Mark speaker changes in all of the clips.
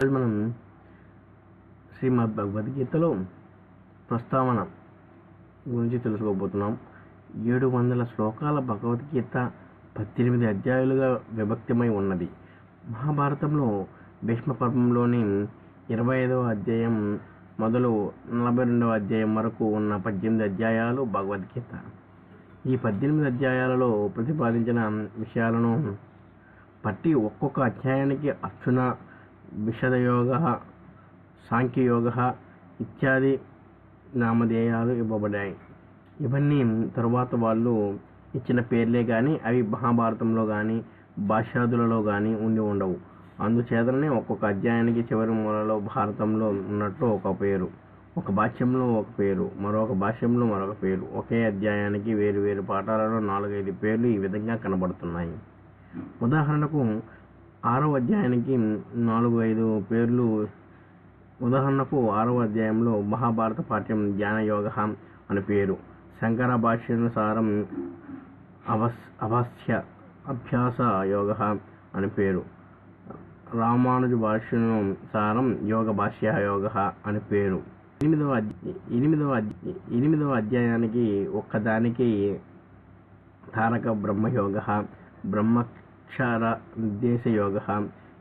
Speaker 1: ఈరోజు మనం శ్రీమద్ భగవద్గీతలో ప్రస్తావన గురించి తెలుసుకోబోతున్నాం. 700 శ్లోకాల భగవద్గీత 18 అధ్యాయాలుగా విభక్తమై ఉన్నది. మహాభారతంలో భీష్మ పర్వంలోని 25వ అధ్యాయం మొదలు 42వ అధ్యాయం వరకు ఉన్న 18 అధ్యాయాలు భగవద్గీత. ఈ 18 అధ్యాయాలలో ప్రతిపాదించిన విషయాలను బట్టి ఒక్కొక్క అధ్యాయానికి అర్జున, విషదయోగ, సాంఖ్యయోగ ఇత్యాది నామధేయాలు ఇవ్వబడ్డాయి. ఇవన్నీ తరువాత వాళ్ళు ఇచ్చిన పేర్లే కానీ అవి మహాభారతంలో కానీ భాష్యాదులలో కానీ ఉండి ఉండవు. అందుచేతనే ఒక్కొక్క అధ్యాయానికి చివరి మూలలో భారతంలో ఉన్నట్లు ఒక పేరు, ఒక భాష్యంలో ఒక పేరు, మరొక భాష్యంలో మరొక పేరు, ఒకే అధ్యాయానికి వేరు వేరు పాఠాలలో 4-5 పేర్లు ఈ విధంగా కనబడుతున్నాయి. ఉదాహరణకు 6వ అధ్యాయానికి 4-5 పేర్లు. ఉదాహరణకు 6వ అధ్యాయంలో మహాభారత పాఠ్యం జ్ఞానయోగ అని పేరు, శంకర భాష్యానుసారం అభ్యాస యోగ అని పేరు, రామానుజ భాష్యానుసారం యోగ భాష్య యోగ అని పేరు. 8వ అధ్యాయానికి ఒక్కదానికి తారక బ్రహ్మయోగ, బ్రహ్మక్షర నిర్దేశ యోగ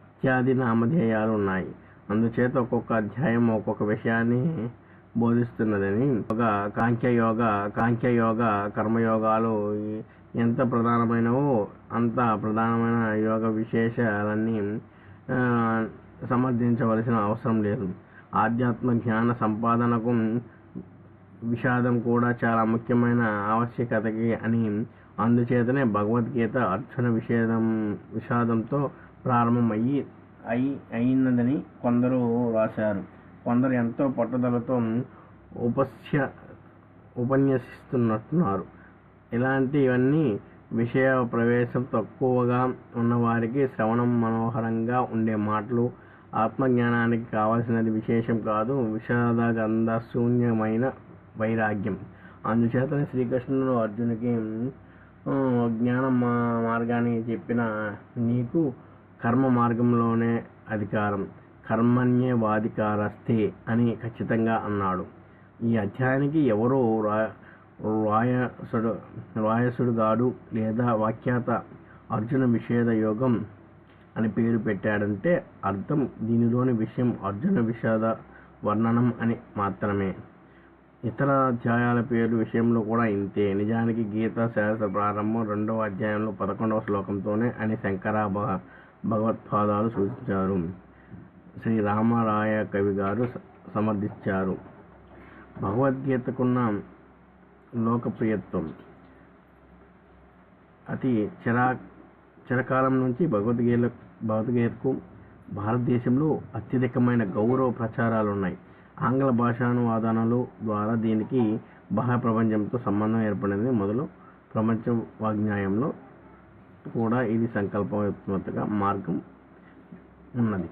Speaker 1: ఇత్యాది నామధేయాలు ఉన్నాయి. అందుచేత ఒక్కొక్క అధ్యాయం ఒక్కొక్క విషయాన్ని బోధిస్తున్నదని. కాంఖ్యయోగ కర్మయోగాలు ఎంత ప్రధానమైనవో అంత ప్రధానమైన యోగ విశేషాలన్నీ సమర్థించవలసిన అవసరం లేదు. ఆధ్యాత్మ జ్ఞాన సంపాదనకు విషాదం కూడా చాలా ముఖ్యమైన ఆవశ్యకతకి అని. అందుచేతనే భగవద్గీత అర్జున విషాదంతో ప్రారంభం అయినదని కొందరు రాశారు. కొందరు ఎంతో పట్టుదలతో ఉపన్యసిస్తున్నట్టున్నారు. ఇలాంటివన్నీ విషయ ప్రవేశం తక్కువగా ఉన్నవారికి శ్రవణం మనోహరంగా ఉండే మాటలు. ఆత్మజ్ఞానానికి కావలసినది విశేషం కాదు, విషాదగంధ శూన్యమైన వైరాగ్యం. అందుచేతనే శ్రీకృష్ణుడు అర్జునుడికి జ్ఞాన మార్గాన్ని చెప్పిన నీకు కర్మ మార్గంలోనే అధికారం, కర్మణ్యేవాధికారస్తే అని ఖచ్చితంగా అన్నాడు. ఈ అధ్యాయానికి ఎవరో రాయసుడుగాడు లేదా వ్యాఖ్యాత అర్జున విషాద యోగం అని పేరు పెట్టాడంటే అర్థం దీనిలోని విషయం అర్జున విషాద వర్ణనం అని మాత్రమే. ఇతర అధ్యాయాల పేర్ల విషయంలో కూడా ఇంతే. నిజానికి గీతా శాస్త్ర ప్రారంభం 2వ అధ్యాయంలో 11వ శ్లోకంతోనే అని శంకర భగవత్పాదాలు సూచించారు. శ్రీ రామరాయ కవి గారు సమర్థించారు. భగవద్గీతకున్న లోకప్రియత్వం అతి చిరకాలం నుంచి భగవద్గీతకు భారతదేశంలో అత్యధికమైన గౌరవ ప్రచారాలు ఉన్నాయి. ఆంగ్ల భాషానువాదనలు ద్వారా దీనికి బాహ్య ప్రపంచంతో సంబంధం ఏర్పడింది మొదలు ప్రపంచ వాజ్ఞాయంలో కూడా ఇది సంకల్పయుక్తగా మార్గం ఉన్నది.